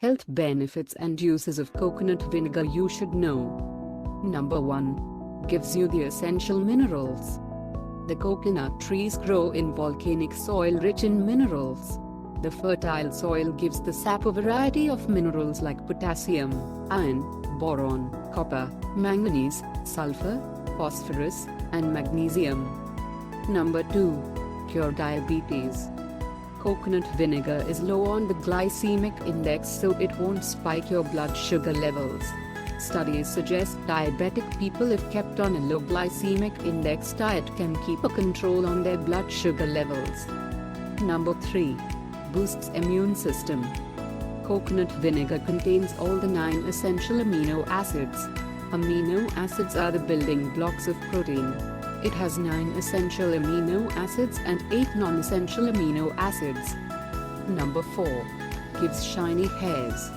Health benefits and uses of coconut vinegar you should know. Number 1. Gives you the essential minerals. The coconut trees grow in volcanic soil rich in minerals. The fertile soil gives the sap a variety of minerals like potassium, iron, boron, copper, manganese, sulfur, phosphorus, and magnesium. Number 2. Cure diabetes. Coconut vinegar is low on the glycemic index, so it won't spike your blood sugar levels. Studies suggest diabetic people, if kept on a low glycemic index diet, can keep a control on their blood sugar levels. Number 3. Boosts immune system. Coconut vinegar contains all the 9 essential amino acids. Amino acids are the building blocks of protein. It has 9 essential amino acids and 8 non-essential amino acids. Number 4. Gives shiny hairs.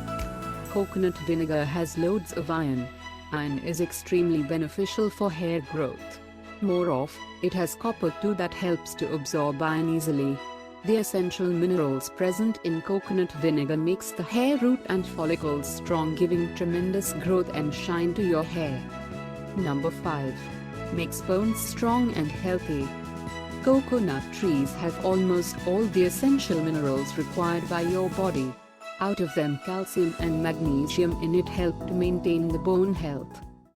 Coconut vinegar has loads of iron. Iron is extremely beneficial for hair growth. More of, it has copper too that helps to absorb iron easily. The essential minerals present in coconut vinegar makes the hair root and follicles strong, giving tremendous growth and shine to your hair. Number 5. Makes bones strong and healthy. Coconut trees have almost all the essential minerals required by your body. Out of them, calcium and magnesium in it help to maintain the bone health.